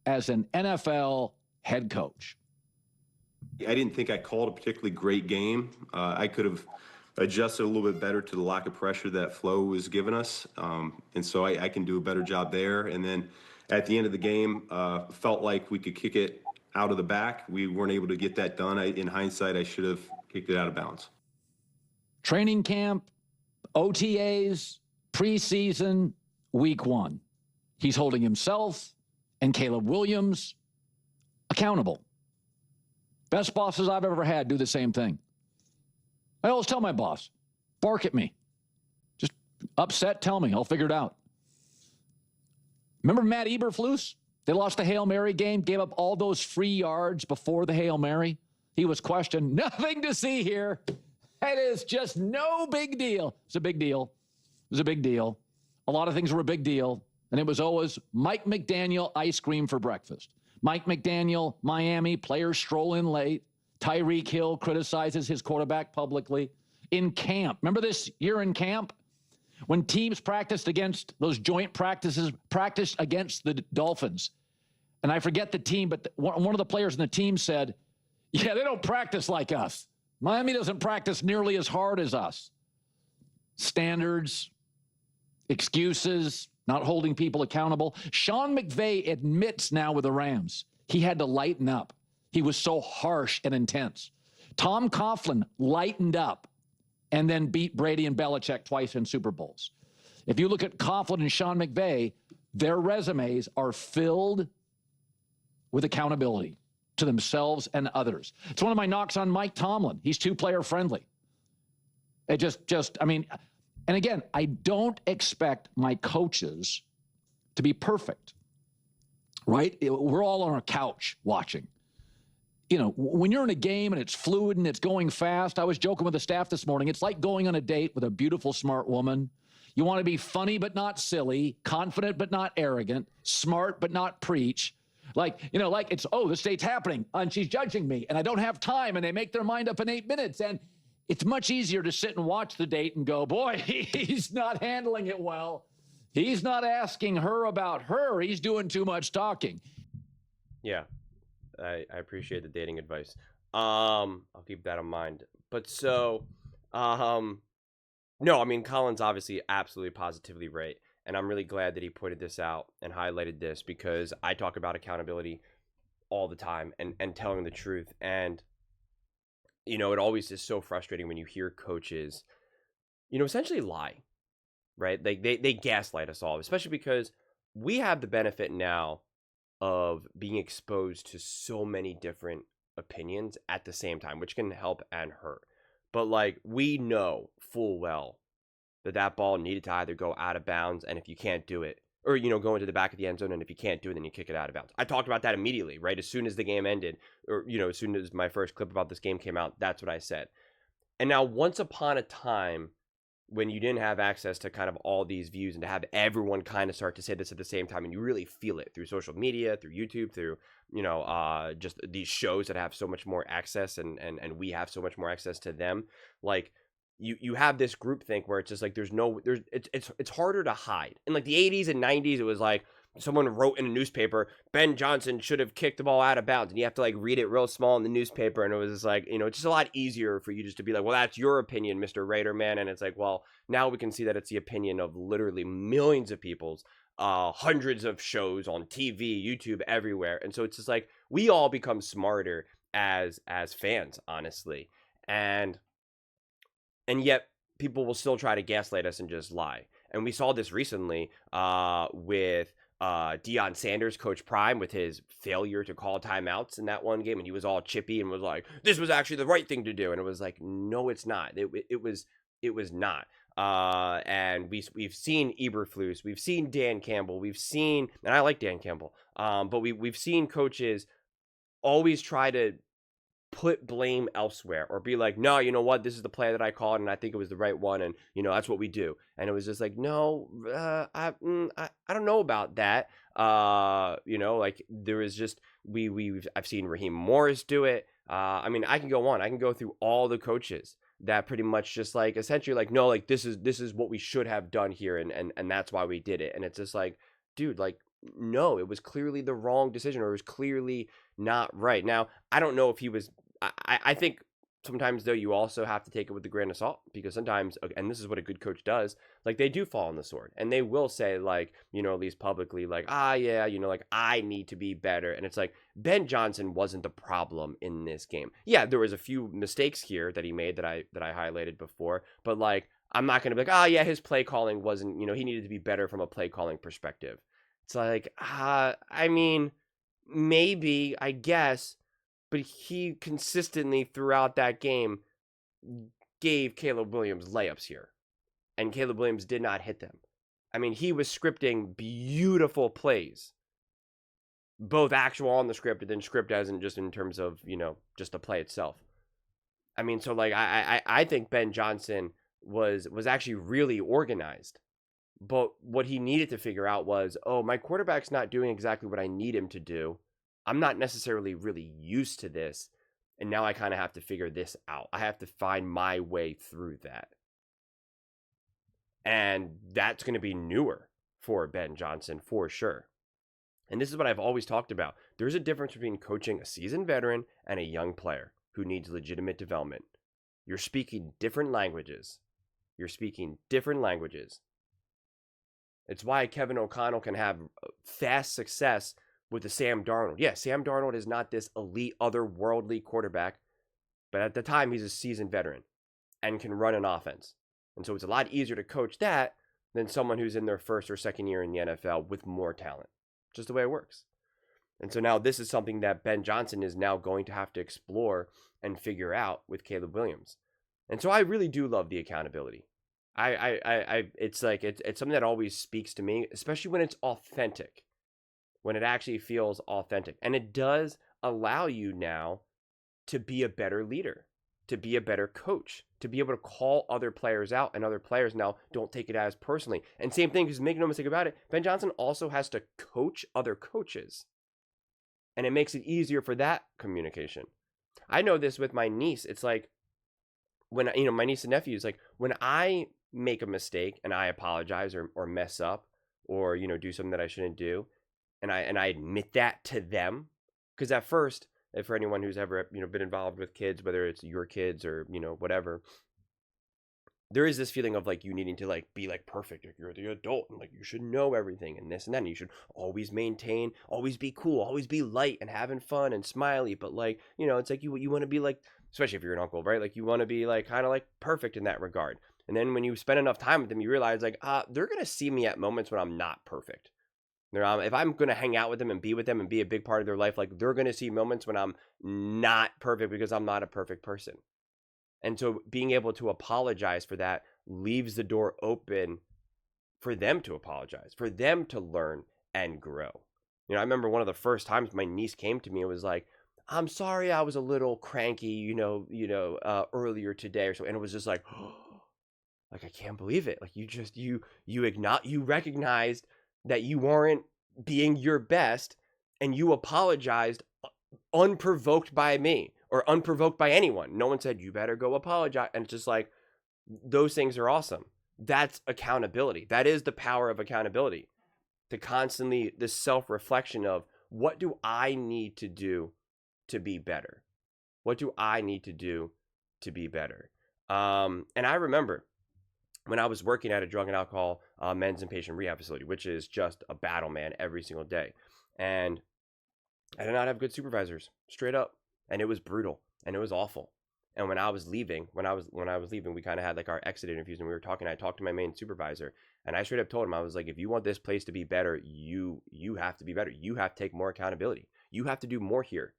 as an NFL head coach? I didn't think I called a particularly great game. I could have adjusted a little bit better to the lack of pressure that Flo was giving us. And so I can do a better job there. And then at the end of the game, felt like we could kick it out of the back. We weren't able to get that done. In hindsight, I should have kicked it out of bounds. Training camp, OTAs, preseason, week one. He's holding himself and Caleb Williams accountable. Best bosses I've ever had do the same thing. I always tell my boss, bark at me. Just upset, tell me. I'll figure it out. Remember Matt Eberflus? They lost the Hail Mary game, gave up all those free yards before the Hail Mary. He was questioned. Nothing to see here. It is just no big deal. It's a big deal. It was a big deal. A lot of things were a big deal. And it was always Mike McDaniel ice cream for breakfast. Mike McDaniel, Miami, players stroll in late. Tyreek Hill criticizes his quarterback publicly. In camp, remember this year in camp? When teams practiced against those joint practices, practiced against the Dolphins. And I forget the team, but one of the players in the team said, yeah, they don't practice like us. Miami doesn't practice nearly as hard as us. Standards, excuses, not holding people accountable. Sean McVay admits now with the Rams, he had to lighten up. He was so harsh and intense. Tom Coughlin lightened up and then beat Brady and Belichick twice in Super Bowls. If you look at Coughlin and Sean McVay, their resumes are filled with accountability to themselves and others. It's one of my knocks on Mike Tomlin. He's two-player friendly. It I mean, and again, I don't expect my coaches to be perfect, right? We're all on our couch watching. You know, when you're in a game and it's fluid and it's going fast, I was joking with the staff this morning. It's like going on a date with a beautiful, smart woman. You want to be funny but not silly, confident but not arrogant, smart but not preach. Like, you know, like it's, oh, this date's happening and she's judging me and I don't have time, and they make their mind up in 8 minutes. And it's much easier to sit and watch the date and go, boy, he's not handling it well. He's not asking her about her. He's doing too much talking. Yeah, I appreciate the dating advice. I'll keep that in mind. But so, no, I mean, Colin's obviously absolutely positively right. And I'm really glad that he pointed this out and highlighted this, because I talk about accountability all the time and telling the truth. And, you know, it always is so frustrating when you hear coaches, you know, essentially lie, right? Like they gaslight us all, especially because we have the benefit now of being exposed to so many different opinions at the same time, which can help and hurt. But like, we know full well that ball needed to either go out of bounds, and if you can't do it, or, you know, go into the back of the end zone, and if you can't do it, then you kick it out of bounds. I talked about that immediately, right? As soon as the game ended, or, you know, as soon as my first clip about this game came out, that's what I said. And now, once upon a time, when you didn't have access to kind of all these views and to have everyone kind of start to say this at the same time, and you really feel it through social media, through YouTube, through, you know, just these shows that have so much more access, and we have so much more access to them, like, you have this groupthink where it's just like it's harder to hide. In like the 80s and 90s, it was like someone wrote in a newspaper, Ben Johnson should have kicked the ball out of bounds, and you have to like read it real small in the newspaper, and it was just like, you know, it's just a lot easier for you just to be like, well, that's your opinion, Mr. Raider Man. And it's like, well, now we can see that it's the opinion of literally millions of people's, hundreds of shows on TV, YouTube, everywhere. And so it's just like, we all become smarter as fans, honestly. And yet people will still try to gaslight us and just lie. And we saw this recently with Deion Sanders, Coach Prime, with his failure to call timeouts in that one game. And he was all chippy and was like, this was actually the right thing to do. And it was like, no, it's not. It was not. And we've seen Eberflus, we've seen Dan Campbell, we've seen, and I like Dan Campbell, but we've seen coaches always try to put blame elsewhere, or be like, no, you know what, this is the play that I called and I think it was the right one, and you know, that's what we do. And it was just like, no, I don't know about that. You know, like, there is just, I've seen Raheem Morris do it. I mean, I can go on, I can go through all the coaches that pretty much just like, essentially like, no, like, this is what we should have done here, and that's why we did it. And it's just like, dude, like, no, it was clearly the wrong decision, or it was clearly not right. Now, I don't know if he was, I think sometimes though you also have to take it with a grain of salt, because sometimes, and this is what a good coach does, like they do fall on the sword and they will say, like, you know, at least publicly, like, yeah, you know, like I need to be better. And it's like, Ben Johnson wasn't the problem in this game. Yeah, there was a few mistakes here that he made that I highlighted before, but like, I'm not going to be like, yeah, his play calling wasn't, you know, he needed to be better from a play calling perspective. It's like, I mean, maybe, I guess, but he consistently throughout that game gave Caleb Williams layups here, and Caleb Williams did not hit them. I mean, he was scripting beautiful plays, both actual on the script and then script as in just in terms of, you know, just the play itself. I mean, so like I think Ben Johnson was actually really organized. But what he needed to figure out was, my quarterback's not doing exactly what I need him to do. I'm not necessarily really used to this. And now I kind of have to figure this out. I have to find my way through that. And that's going to be newer for Ben Johnson for sure. And this is what I've always talked about. There's a difference between coaching a seasoned veteran and a young player who needs legitimate development. You're speaking different languages. It's why Kevin O'Connell can have fast success with the Sam Darnold. Yeah, Sam Darnold is not this elite, otherworldly quarterback, but at the time, he's a seasoned veteran and can run an offense. And so it's a lot easier to coach that than someone who's in their first or second year in the NFL with more talent. Just the way it works. And so now this is something that Ben Johnson is now going to have to explore and figure out with Caleb Williams. And so I really do love the accountability. It's like, it's something that always speaks to me, especially when it's authentic, when it actually feels authentic. And it does allow you now to be a better leader, to be a better coach, to be able to call other players out, and other players now don't take it as personally. And same thing, because make no mistake about it, Ben Johnson also has to coach other coaches. And it makes it easier for that communication. I know this with my niece. It's like, when, you know, my niece and nephews, like when I make a mistake and I apologize or mess up or, you know, do something that I shouldn't do, and I admit that to them, because at first, if for anyone who's ever, you know, been involved with kids, whether it's your kids or, you know, whatever, there is this feeling of like you needing to like be like perfect, like you're the adult and like you should know everything and this and that, and you should always maintain, always be cool, always be light and having fun and smiley. But like, you know, it's like you want to be like, especially if you're an uncle, right? Like you want to be like kind of like perfect in that regard. And then when you spend enough time with them, you realize like, they're gonna see me at moments when I'm not perfect. If I'm gonna hang out with them and be a big part of their life, like they're gonna see moments when I'm not perfect because I'm not a perfect person. And so being able to apologize for that leaves the door open for them to apologize, for them to learn and grow. You know, I remember one of the first times my niece came to me and was like, I'm sorry I was a little cranky, earlier today or so. And it was just like, like, I can't believe it. Like you recognized that you weren't being your best and you apologized unprovoked by me or unprovoked by anyone. No one said, you better go apologize. And it's just like, those things are awesome. That's accountability. That is the power of accountability. To constantly, this self-reflection of, what do I need to do to be better? What do I need to do to be better? And I remember when I was working at a drug and alcohol men's inpatient rehab facility, which is just a battle, man, every single day. And I did not have good supervisors, straight up. And it was brutal and it was awful. And when I was leaving, we kind of had like our exit interviews and we were talking. I talked to my main supervisor and I straight up told him, I was like, if you want this place to be better, you have to be better. You have to take more accountability. You have to do more here.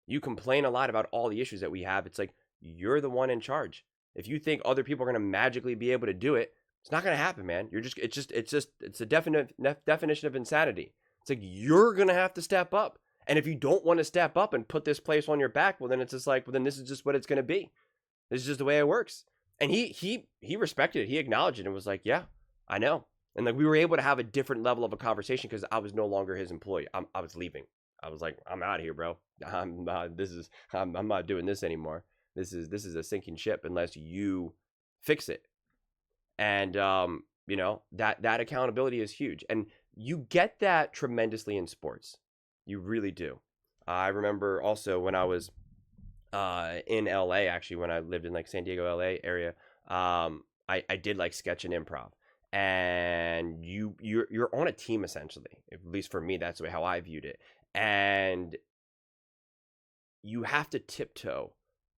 You complain a lot about all the issues that we have. It's like, you're the one in charge. If you think other people are going to magically be able to do it, it's not going to happen, man. It's a definition of insanity. It's like, you're going to have to step up. And if you don't want to step up and put this place on your back, well, then it's just like, well, then this is just what it's going to be. This is just the way it works. And he respected it. He acknowledged it and was like, yeah, I know. And like, we were able to have a different level of a conversation because I was no longer his employee. I was leaving. I was like, I'm out of here, bro. I'm not doing this anymore. This is a sinking ship unless you fix it. And, that accountability is huge. And You get that tremendously in sports. You really do. I remember also when I was in LA, actually, when I lived in like San Diego, LA area, I did like sketch and improv. And you're on a team essentially. At least for me, that's the way how I viewed it. And you have to tiptoe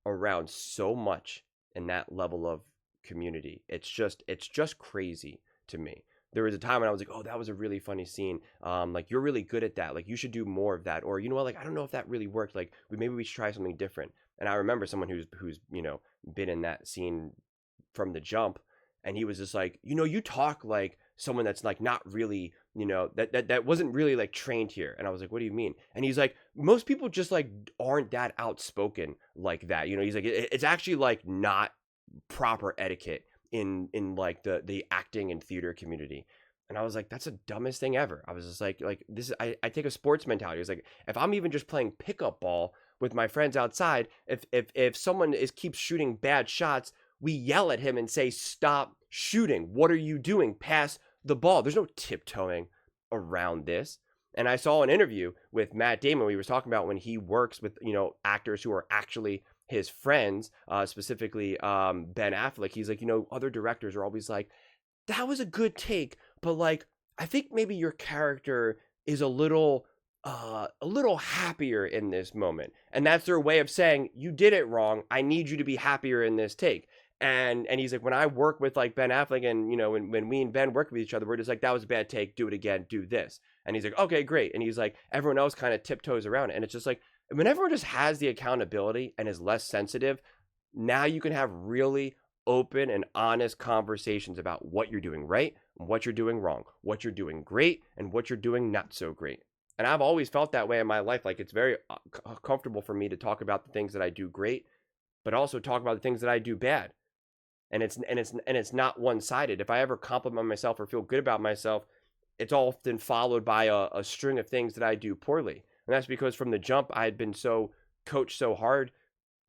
around so much in that level of community. It's just crazy to me. There was a time when I was like, oh, that was a really funny scene. Like you're really good at that. Like you should do more of that. Or you know what? Like I don't know if that really worked. Like maybe we should try something different. And I remember someone who's been in that scene from the jump, and he was just like, you talk like someone that's like not really, that wasn't really like trained here. And I was like, what do you mean? And he's like, most people just like aren't that outspoken like that. He's like, it's actually like not proper etiquette in like the acting and theater community. And I was like, that's the dumbest thing ever. I was just like this is, I take a sports mentality. It's like, if I'm even just playing pickup ball with my friends outside, if someone keeps shooting bad shots, we yell at him and say, stop shooting. What are you doing? Pass the ball. There's no tiptoeing around this. And I saw an interview with Matt Damon. We was talking about when he works with, actors who are actually his friends, specifically Ben Affleck. He's like, other directors are always like, that was a good take, but like, I think maybe your character is a little happier in this moment. And that's their way of saying, you did it wrong. I need you to be happier in this take. And he's like, when I work with like Ben Affleck and, when we and Ben work with each other, we're just like, that was a bad take. Do it again. Do this. And he's like, okay, great. And he's like, everyone else kind of tiptoes around it. And it's just like, when everyone just has the accountability and is less sensitive, now you can have really open and honest conversations about what you're doing right and what you're doing wrong, what you're doing great and what you're doing not so great. And I've always felt that way in my life. Like it's very comfortable for me to talk about the things that I do great, but also talk about the things that I do bad. And it's not one-sided. If I ever compliment myself or feel good about myself, it's often followed by a string of things that I do poorly. And that's because from the jump, I had been so coached so hard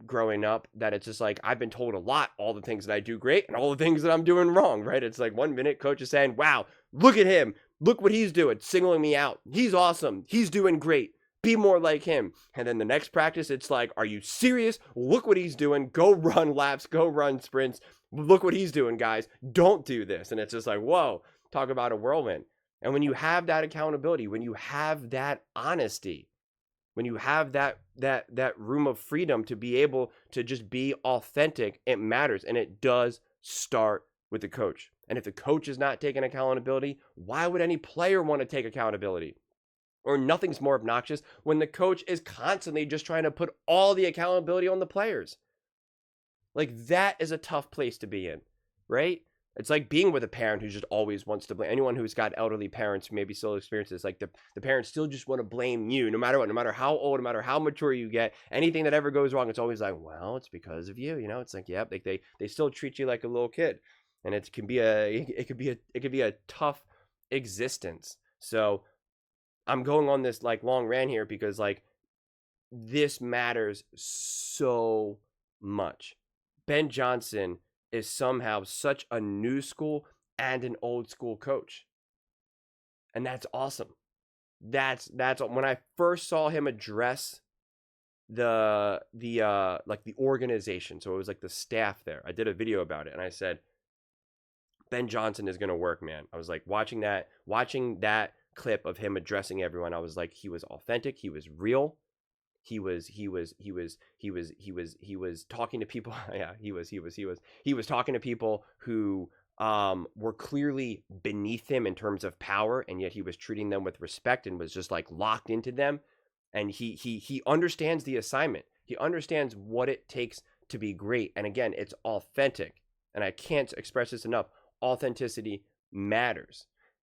growing up that it's just like I've been told a lot, all the things that I do great and all the things that I'm doing wrong, right? It's like 1 minute coach is saying, wow, look at him. Look what he's doing, singling me out. He's awesome. He's doing great. Be more like him. And then the next practice, it's like, are you serious? Look what he's doing. Go run laps. Go run sprints. Look what he's doing, guys. Don't do this. And it's just like, whoa, talk about a whirlwind. And when you have that accountability, when you have that honesty, when you have that room of freedom to be able to just be authentic, it matters. And it does start with the coach. And if the coach is not taking accountability, why would any player want to take accountability? Or nothing's more obnoxious when the coach is constantly just trying to put all the accountability on the players. Like that is a tough place to be in, right? It's like being with a parent who just always wants to blame. Anyone who's got elderly parents who maybe still experience this, like the parents still just want to blame you no matter what, no matter how old, no matter how mature you get, anything that ever goes wrong, it's always like, well, it's because of you. It's like, yeah, they still treat you like a little kid. And it could be a tough existence. So I'm going on this like long rant here because like this matters so much. Ben Johnson is somehow such a new school and an old school coach. And that's awesome. That's when I first saw him address the organization. So it was like the staff there. I did a video about it and I said, Ben Johnson is going to work, man. I was like watching that clip of him addressing everyone. I was like, he was authentic. He was real. He was talking to people. Yeah, he was talking to people who were clearly beneath him in terms of power, and yet he was treating them with respect and was just like locked into them. And he understands the assignment. He understands what it takes to be great. And again, it's authentic. And I can't express this enough. Authenticity matters.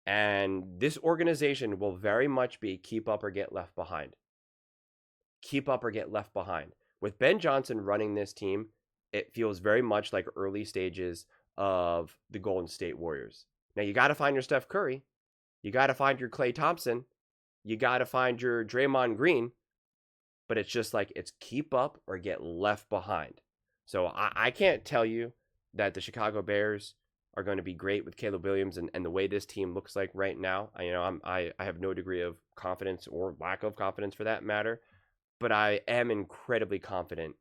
And this organization will very much be keep up or get left behind. Keep up or get left behind. With Ben Johnson running this team, it feels very much like early stages of the Golden State Warriors. Now, you got to find your Steph Curry. You got to find your Klay Thompson. You got to find your Draymond Green. But it's just like it's keep up or get left behind. So I can't tell you that the Chicago Bears are going to be great with Caleb Williams and the way this team looks like right now. I have no degree of confidence or lack of confidence for that matter, but I am incredibly confident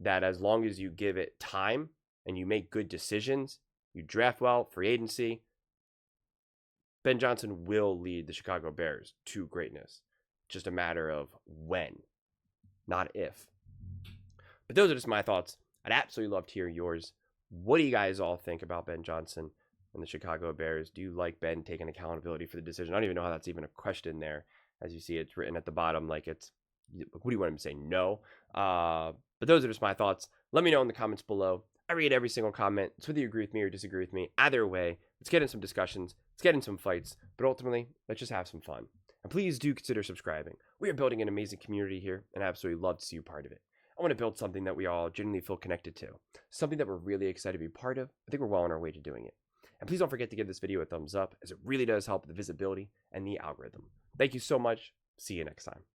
that as long as you give it time and you make good decisions, you draft well, free agency, Ben Johnson will lead the Chicago Bears to greatness. Just a matter of when, not if. But those are just my thoughts. I'd absolutely love to hear yours. What do you guys all think about Ben Johnson and the Chicago Bears? Do you like Ben taking accountability for the decision? I don't even know how that's even a question there. As you see, it's written at the bottom like it's, what do you want him to say? No. But those are just my thoughts. Let me know in the comments below. I read every single comment. It's whether you agree with me or disagree with me. Either way, let's get in some discussions. Let's get in some fights. But ultimately, let's just have some fun. And please do consider subscribing. We are building an amazing community here, and I absolutely love to see you part of it. I want to build something that we all genuinely feel connected to. Something that we're really excited to be part of. I think we're well on our way to doing it. And please don't forget to give this video a thumbs up, as it really does help the visibility and the algorithm. Thank you so much. See you next time.